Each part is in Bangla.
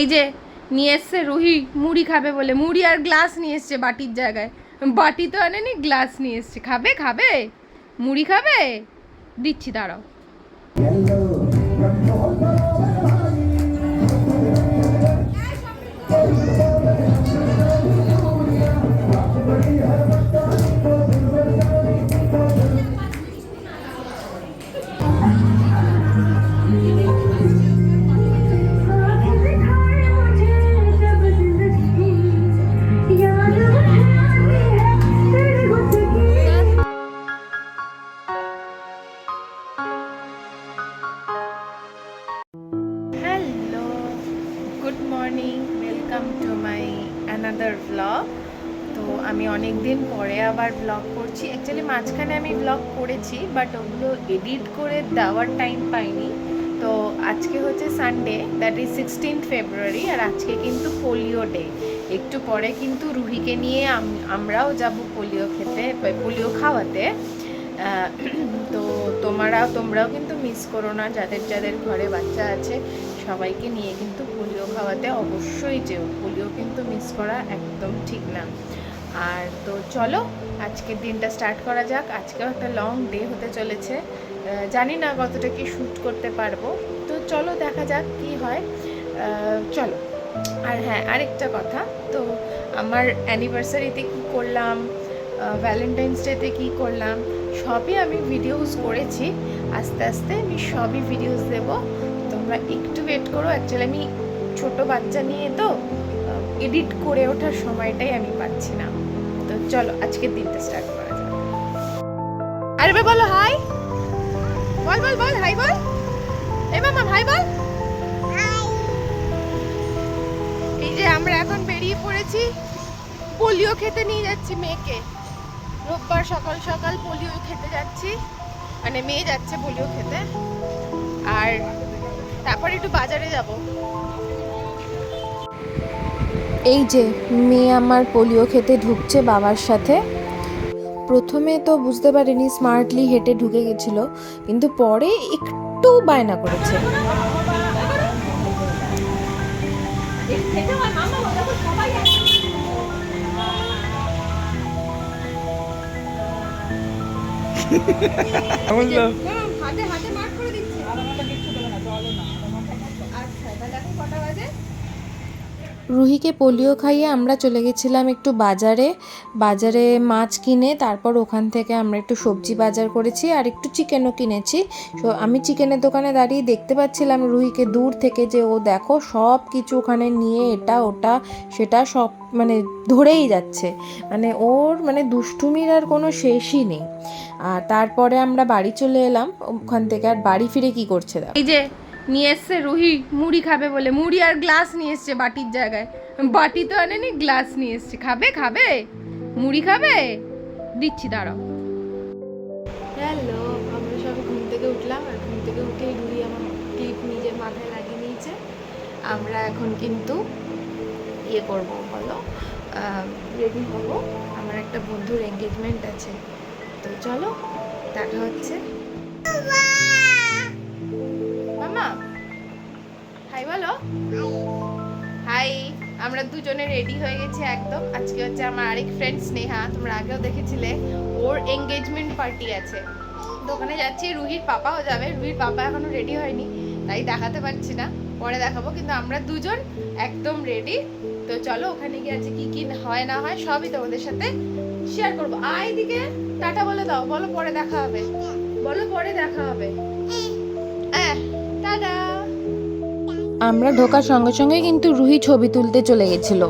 এই যে নিয়ে এসছে রুহি মুড়ি খাবে বলে, মুড়ি আর গ্লাস নিয়ে এসছে বাটির জায়গায়। বাটি তো আনেনি, গ্লাস নিয়ে এসছে। খাবে খাবে মুড়ি খাবে, দিচ্ছি দাঁড়াও। Hello, good morning, welcome to my another blog. তো আমি অনেক দিন পরে আবার ব্লগ করছি। অ্যাকচুয়ালি মাঝখানে আমি ব্লগ করেছি, বাট ওগুলো এডিট করে দেওয়ার টাইম পাইনি। তো আজকে হচ্ছে সানডে, দ্যাট ইজ 16 ফেব্রুয়ারি, আর আজকে কিন্তু পোলিও ডে। একটু পরে কিন্তু রুহিকে নিয়ে আমরাও যাব পোলিও খেতে, পোলিও খাওয়াতে। তো তোমরাও কিন্তু মিস করো না, যাদের যাদের ঘরে বাচ্চা আছে সবাইকে নিয়ে কিন্তু পোলিও খাওয়াতে অবশ্যই যেও। পোলিও কিন্তু মিস করা একদম ঠিক না। আর তো চলো আজকের দিনটা স্টার্ট করা যাক। আজকেও একটা লং ডে হতে চলেছে, জানি না কতটা কি শ্যুট করতে পারবো। তো চলো দেখা যাক কি হয়। চলো। আর হ্যাঁ, আরেকটা কথা, তো আমার অ্যানিভার্সারিতে কী করলাম, ভ্যালেন্টাইন্স ডেতে কী করলাম, সবই আমি ভিডিওস করেছি। আস্তে আস্তে আমি সবই ভিডিওস দেব, তোমরা একটু ওয়েট করো। অ্যাকচুয়ালি আমি ছোট বাচ্চা নিয়ে তো এডিট করে ওঠার সময়টাই আমি পাচ্ছি না। তো চলো আজকের দিনটা স্টার্ট করা যাক। আরে বলো হাই, বল বল বল হাই বল। এই মামা ভাই বল। এই যে আমরা এখন বেরিয়ে পড়েছি, পোলিও খেতে নিয়ে যাচ্ছি মেয়েকে। রোববার সকাল সকাল পোলিও খেতে যাচ্ছি, মানে মেয়ে যাচ্ছে পোলিও খেতে। আর তারপর একটু বাজারে যাব। এই যে মেয়ে আমার পোলিও খেতে ঢুকছে বাবার সাথে। প্রথমে তো বুঝতে পারিনি, স্মার্টলি হেঁটে ঢুকে গেছিল, কিন্তু পরে একটু বায়না করেছে। হাতে হাতে মার্ক করে দিচ্ছে। আচ্ছা তাহলে এখন কটা বাজে? রুহিকে পোলিও খাইয়ে আমরা চলে গেছিলাম একটু বাজারে মাছ কিনে, তারপর ওখান থেকে আমরা একটু সবজি বাজার করেছি আর একটু চিকেনও কিনেছি। তো আমি চিকেনের দোকানে দাঁড়িয়ে দেখতে পাচ্ছিলাম রুহিকে দূর থেকে, যে ও দেখো সব কিছু ওখানে নিয়ে এটা ওটা সেটা সব মানে ধরেই যাচ্ছে, মানে ওর মানে দুষ্টুমির আর কোনো শেষই নেই। আর তারপরে আমরা বাড়ি চলে এলাম ওখান থেকে। আর বাড়ি ফিরে কি করছে দেখো, এই যে নিয়ে এসছে রুহি মুড়ি খাবে বলে, মুড়ি আর গ্লাস নিয়ে এসছে বাটির জায়গায়। বাটি তো আনেনি, গ্লাস নিয়ে এসছে। খাবে খাবে মুড়ি খাবে, দিচ্ছি দাঁড়াও। হ্যালো, আমরা সব ঘুম থেকে উঠলাম, আর ঘুম থেকে উঠেই রুহি আমার ক্লিপ নিজের মাথায় লাগিয়ে নিয়েছে। আমরা এখন কিন্তু ইয়ে করবো, বলো, রেডি হব। আমার একটা বন্ধুর এঙ্গেজমেন্ট আছে, তো চলো দেখা হচ্ছে। মামা হাই বলো। হাই, আমরা দুজনে রেডি হয়ে গেছি একদম। আজকে হচ্ছে আমার আরেক ফ্রেন্ড স্নেহা, তোমরা আগেও দেখেছিলে, ওর এঙ্গেজমেন্ট পার্টি আছে। তো ওখানে যাচ্ছি, রুহির পাপাও যাবে। রুহির পাপা এখনো রেডি হয়নি, তাই দেখাতে পারছি না, পরে দেখাবো। কিন্তু আমরা দুজন একদম রেডি। তো চলো ওখানে গিয়ে আছে কি কি হয় না হয় সবই তোমাদের সাথে শেয়ার করবো। আয় দিকে টাটা বলে দাও, বলো পরে দেখা হবে, বলো পরে দেখা হবে। টাটা। আমরা ঢোকার সঙ্গে সঙ্গে কিন্তু রুহি ছবি তুলতে চলে গেছিল।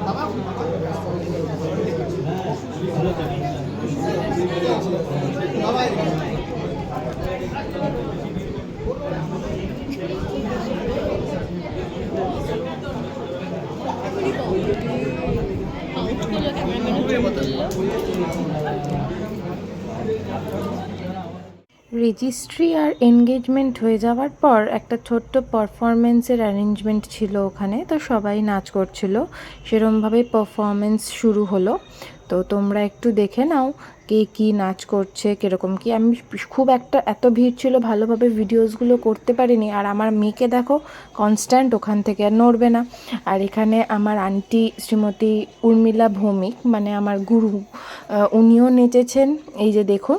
বাবা রেজিস্ট্রি আর এনগেজমেন্ট হয়ে যাওয়ার পর একটা ছোট্ট পারফরমেন্সের অ্যারেঞ্জমেন্ট ছিল ওখানে, তো সবাই নাচ করছিল, সেরমভাবে পারফরমেন্স শুরু হলো। তো তোমরা একটু দেখে নাও কে কী নাচ করছে, কীরকম কী। আমি খুব একটা এত ভিড় ছিল ভালোভাবে ভিডিওসগুলো করতে পারিনি। আর আমার মেয়েকে দেখো কনস্ট্যান্ট ওখান থেকে আর নড়বে না। আর এখানে আমার আন্টি শ্রীমতী উর্মিলা ভৌমিক, মানে আমার গুরু, উনিও নেচেছেন। এই যে দেখুন,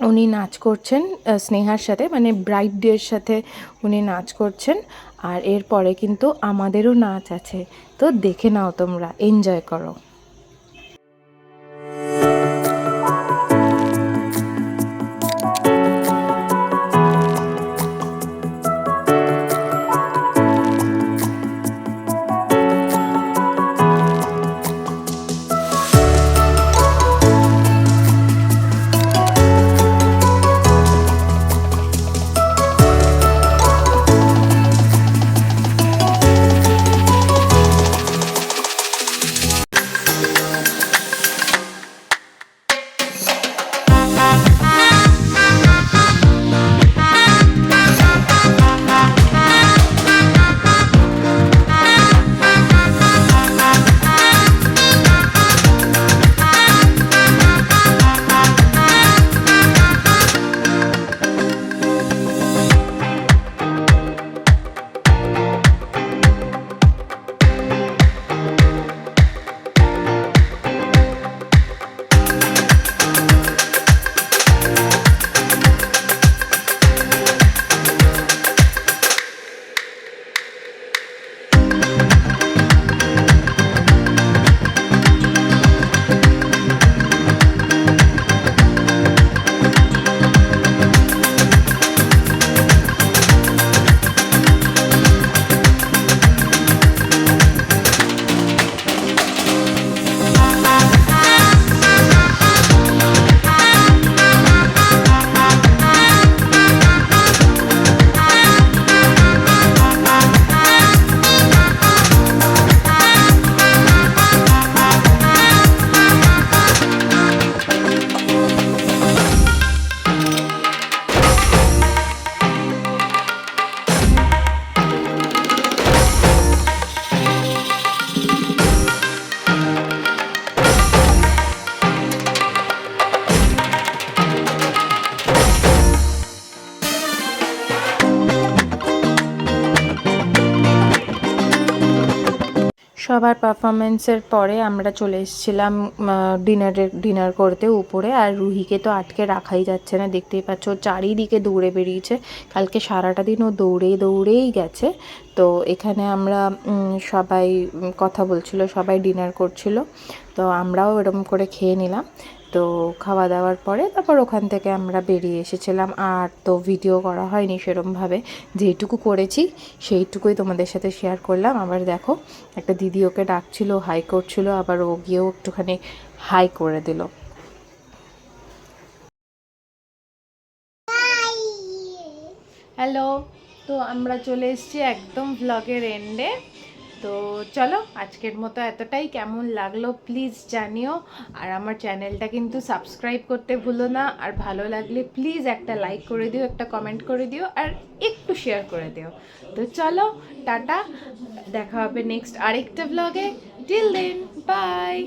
উনি নাচ করছেন স্নেহার সাথে, মানে ব্রাইডদের সাথে উনি নাচ করছেন। আর এরপরে কিন্তু আমাদেরও নাচ আছে, তো দেখে নাও, তোমরা এনজয় করো। সবার পারফরমেন্সের পরে আমরা চলে এসেছিলাম ডিনার করতে উপরে। আর রুহিকে তো আটকে রাখাই যাচ্ছে না, দেখতেই পাচ্ছ চারিদিকে দৌড়ে বেরিয়েছে। কালকে সারাটা দিন ও দৌড়েই গেছে। তো এখানে আমরা সবাই কথা বলছিল, সবাই ডিনার করছিল, তো আমরাও এরকম করে খেয়ে নিলাম। তো খাওয়া দাওয়ার পরে তারপর ওখান থেকে আমরা বেরিয়ে এসেছিলাম। আর তো ভিডিও করা হয়নি সেরমভাবে, যেইটুকু করেছি সেইটুকুই তোমাদের সাথে শেয়ার করলাম। আবার দেখো একটা দিদি ওকে ডাকছিল, হাই করছিল, আবার ও গিয়েও একটুখানি হাই করে দিল। হ্যালো, তো আমরা চলে এসেছি একদম ব্লগের এন্ডে। তো চলো আজকের মতো এতটাই। কেমন লাগলো প্লিজ জানিও। আর আমার চ্যানেলটা কিন্তু সাবস্ক্রাইব করতে ভুলো না। আর ভালো লাগলে প্লিজ একটা লাইক করে দিও, একটা কমেন্ট করে দিও, আর একটু শেয়ার করে দিও। তো চলো টাটা, দেখা হবে নেক্সট আরেকটা ব্লগে। Till then by.